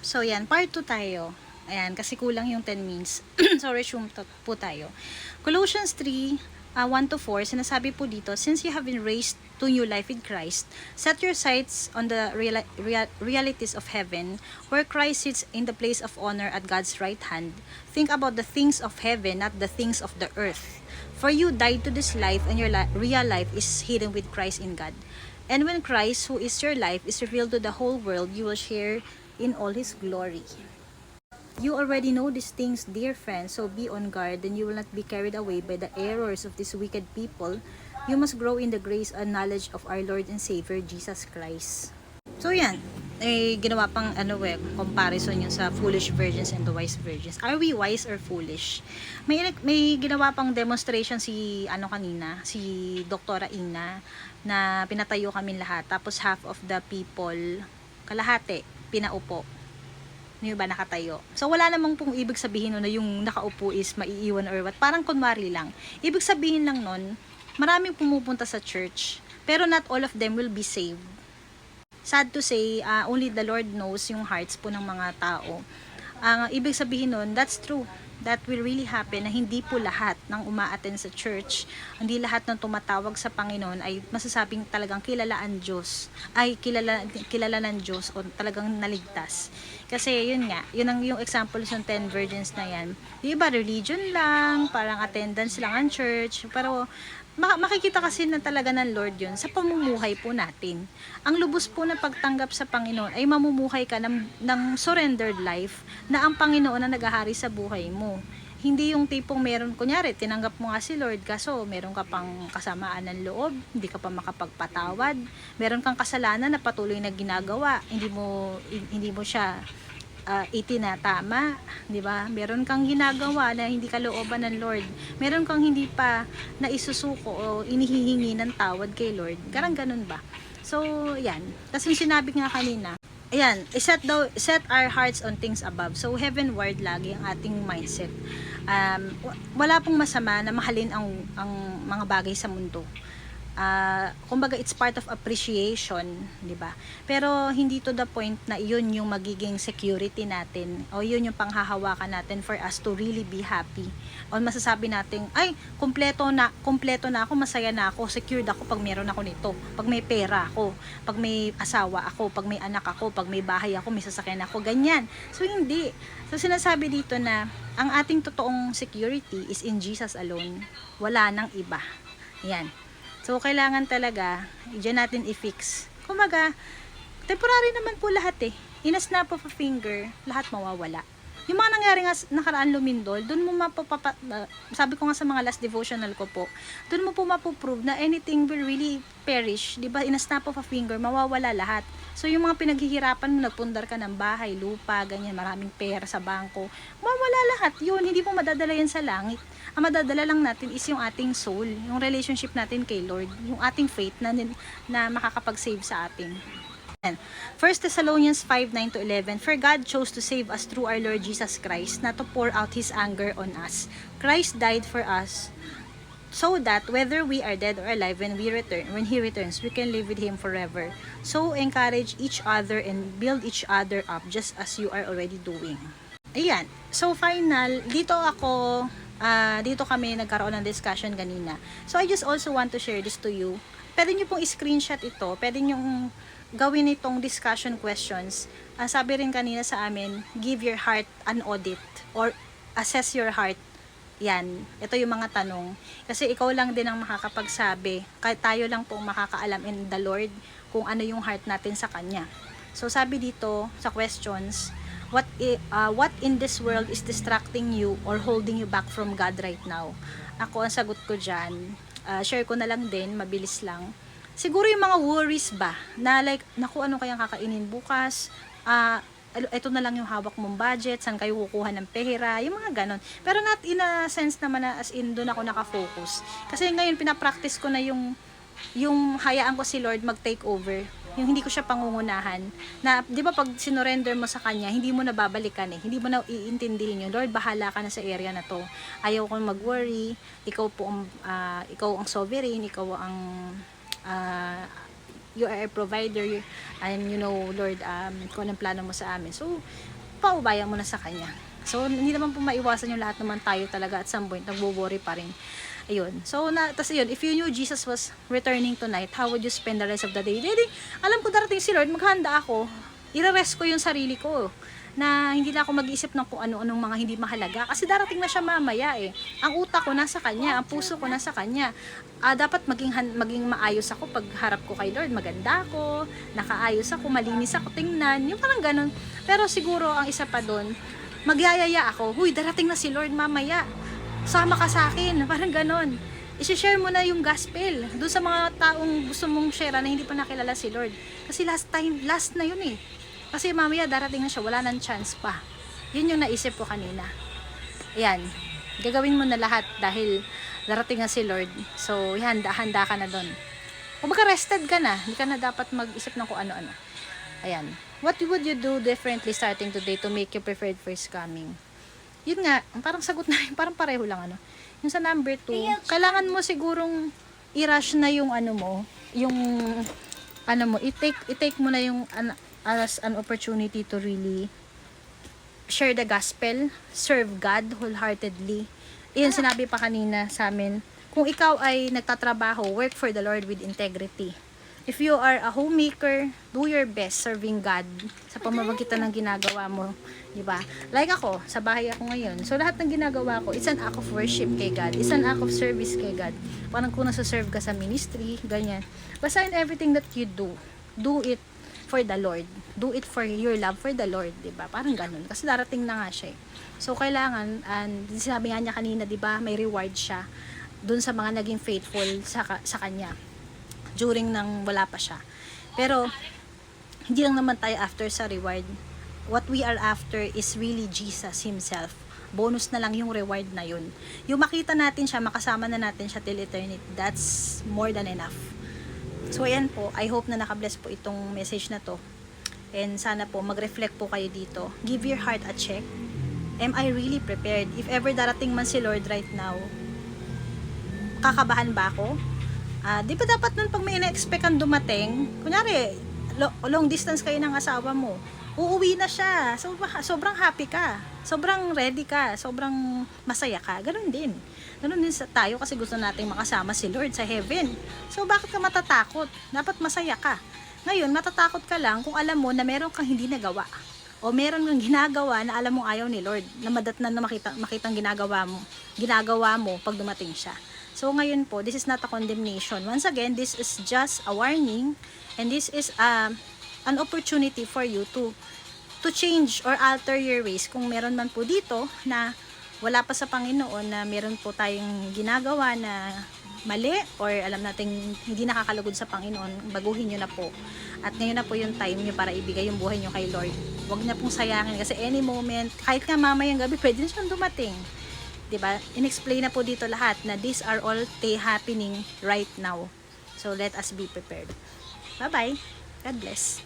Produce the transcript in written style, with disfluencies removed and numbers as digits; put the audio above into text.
So, yan, part 2 tayo. Ayan, kasi kulang yung 10 minutes. So, resume po tayo. Colossians 3, 1-4, sinasabi po dito, since you have been raised to new life with Christ, set your sights on the realities of heaven, where Christ sits in the place of honor at God's right hand. Think about the things of heaven, not the things of the earth. For you died to this life, and your real life is hidden with Christ in God. And when Christ, who is your life, is revealed to the whole world, you will share in all His glory. You already know these things, dear friends, so be on guard, and you will not be carried away by the errors of these wicked people. You must grow in the grace and knowledge of our Lord and Savior, Jesus Christ. So yan, ginawa pang comparison yun sa foolish virgins and the wise virgins. Are we wise or foolish? May ginawa pang demonstration si kanina, si Doktora Ina, na pinatayo kami lahat, tapos half of the people, kalahati, pinaupo. Yung ba nakatayo. So wala namang pong ibig sabihin na yung nakaupo is maiiwan or what. Parang kunwari lang. Ibig sabihin lang nun, maraming pumupunta sa church, pero not all of them will be saved. Sad to say, only the Lord knows yung hearts po ng mga tao. Ang ibig sabihin nun, that's true. That will really happen na hindi po lahat ng uma-attend sa church, hindi lahat ng tumatawag sa Panginoon ay masasabing talagang kilala ang Diyos, ay kilala ng Diyos o talagang naligtas. Kasi yun nga, yun ang yung example ng 10 virgins na yan. Yung iba religion lang, parang attendance lang ang church, pero makikita kasi na talaga ng Lord yun sa pamumuhay po natin. Ang lubos po na pagtanggap sa Panginoon ay mamumuhay ka ng surrendered life na ang Panginoon ang naghahari sa buhay mo. Hindi yung tipong meron, kunyari, tinanggap mo nga si Lord, kaso meron ka pang kasamaan ng loob, hindi ka pa makapagpatawad, meron kang kasalanan na patuloy na ginagawa, hindi mo siya itinatama, di ba? Meron kang ginagawa na hindi kalooban ng Lord. Meron kang hindi pa naisusuko o inihihingi ng tawad kay Lord. Ganun ba? So, yan. Kasi sinabi nga kanina, ayan, set our hearts on things above. So, heavenward lagi ang ating mindset. Wala pong masama na mahalin ang mga bagay sa mundo. Kumbaga it's part of appreciation, di ba? Pero hindi to the point na yun yung magiging security natin o yun yung panghahawakan natin for us to really be happy. O masasabi natin, ay, kompleto na ako, masaya na ako, secured ako pag meron ako nito, pag may pera ako, pag may asawa ako, pag may anak ako, pag may bahay ako, may sasakyan ako, ganyan. So hindi. So sinasabi dito na ang ating totoong security is in Jesus alone. Wala nang iba. Yan. So, kailangan talaga, dyan natin i-fix. Kumaga, temporary naman po lahat eh. In a snap of a finger, lahat mawawala. Yung mga nangyari nga nakaraan lumindol, dun mo sabi ko nga sa mga last devotional ko po, dun mo po mapoprove na anything will really perish. Diba? In a snap of a finger, mawawala lahat. So, yung mga pinaghihirapan mo, nagpundar ka ng bahay, lupa, ganyan, maraming pera sa bangko, mawawala lahat. Yun, hindi mo madadala yan sa langit. Ang madadala lang natin is yung ating soul, yung relationship natin kay Lord, yung ating faith na makakapag-save sa atin. 1 Thessalonians 5:9-11, For God chose to save us through our Lord Jesus Christ, not to pour out His anger on us. Christ died for us, so that whether we are dead or alive, when He returns, we can live with Him forever. So encourage each other and build each other up, just as you are already doing. Ayan. So final, dito kami nagkaroon ng discussion kanina. So I just also want to share this to you. Pwede nyo pong screenshot ito. Pwede nyo gawin itong discussion questions. Sabi rin kanina sa amin, give your heart an audit or assess your heart. Yan. Ito yung mga tanong. Kasi ikaw lang din ang makakapagsabi. Kahit tayo lang po makakaalam in the Lord kung ano yung heart natin sa Kanya. So sabi dito sa questions, what in this world is distracting you or holding you back from God right now? Ako, ang sagot ko dyan, share ko na lang din, mabilis lang. Siguro yung mga worries ba, na like, naku, ano kayang kakainin bukas, ito na lang yung hawak mong budget, saan kayo kukuha ng pera, yung mga ganon. Pero not in a sense naman na as in doon ako nakafocus. Kasi ngayon pinapractice ko na yung hayaan ko si Lord mag-take over. Yung hindi ko siya pangungunahan. Na, di ba pag sinurrender mo sa Kanya, hindi mo na babalikan eh. Hindi mo na iintindihin yun. Lord, bahala ka na sa area na to. Ayaw ko mag-worry. Ikaw ang sovereign. Ikaw ang you are a provider, and you know, Lord, kung anong plano mo sa amin. So, paubayan mo na sa Kanya. So, hindi naman po maiwasan yung lahat naman tayo talaga at some point, nagwo-worry pa rin. Ayun. So, tas yun, if you knew Jesus was returning tonight, how would you spend the rest of the day? Hindi, alam ko darating si Lord, maghanda ako, i-rest ko yung sarili ko, na hindi na ako mag-iisip ng kung ano-anong mga hindi mahalaga, kasi darating na siya mamaya eh. Ang utak ko nasa Kanya, ang puso ko nasa Kanya. Dapat maging maayos ako pag harap ko kay Lord, maganda ako, nakaayos ako, malinis ako tingnan, yung parang ganun. Pero siguro ang isa pa doon, magyayaya ako, huy, darating na si Lord mamaya, sama ka sa akin, parang ganon. I-share mo na yung gospel doon sa mga taong gusto mong share na hindi pa nakilala si Lord, kasi last na yun eh. Kasi mamaya darating na siya, wala nang chance pa. Yun yung naisip ko kanina. Ayan, gagawin mo na lahat dahil darating na si Lord. So, handa ka na doon. Kung baka rested ka na, hindi ka na dapat mag-isip ng kung ano-ano. Ayan. What would you do differently starting today to make you preferred for His coming? Yun nga, parang sagot na rin, parang pareho lang ano. Yung sa number 2, kailangan mo sigurong i-rush na yung ano mo, yung ano mo, i-take mo na yung as an opportunity to really share the gospel, serve God wholeheartedly. Iyon sinabi pa kanina sa amin, kung ikaw ay nagtatrabaho, work for the Lord with integrity. If you are a homemaker, do your best serving God sa pamamagitan ng ginagawa mo, di ba? Like ako, sa bahay ako ngayon. So lahat ng ginagawa ko, it's an act of worship kay God. It's an act of service kay God. Parang kung nasa-serve ka sa ministry, ganyan. Basta in everything that you do it for the Lord. Do it for your love for the Lord, di ba? Parang ganun. Kasi darating na nga siya. So kailangan, and sinabi nga niya kanina, di ba, may reward siya dun sa mga naging faithful sa Kanya during nang wala pa siya. Pero hindi lang naman tayo after sa reward. What we are after is really Jesus Himself. Bonus na lang yung reward na yun. Yung makita natin siya, makasama na natin siya till eternity, that's more than enough. So ayan po, I hope na nakabless po itong message na to. And sana po mag-reflect po kayo dito. Give your heart a check. Am I really prepared? If ever darating man si Lord right now, kakabahan ba ako? Di ba dapat nun pag may ina-expect kang dumating, kunyari, long distance kayo ng asawa mo, uuwi na siya, sobrang happy ka, sobrang ready ka, sobrang masaya ka, ganun din tayo kasi gusto nating makasama si Lord sa heaven. So bakit ka matatakot? Dapat masaya ka. Ngayon, matatakot ka lang kung alam mo na meron kang hindi nagawa, o meron kang ginagawa na alam mo ayaw ni Lord, na madatnan na makitang ginagawa mo pag dumating siya. So ngayon po, this is not a condemnation. Once again, this is just a warning, and this is an opportunity for you to change or alter your ways. Kung meron man po dito na wala pa sa Panginoon, na meron po tayong ginagawa na mali, or alam nating hindi nakakalugod sa Panginoon, baguhin nyo na po. At ngayon na po yung time nyo para ibigay yung buhay nyo kay Lord. Huwag na pong sayangin, kasi any moment, kahit nga mamayang gabi, pwede na siyang dumating. Diba? In-explain na po dito lahat na these are all happening right now. So let us be prepared. Bye-bye. God bless.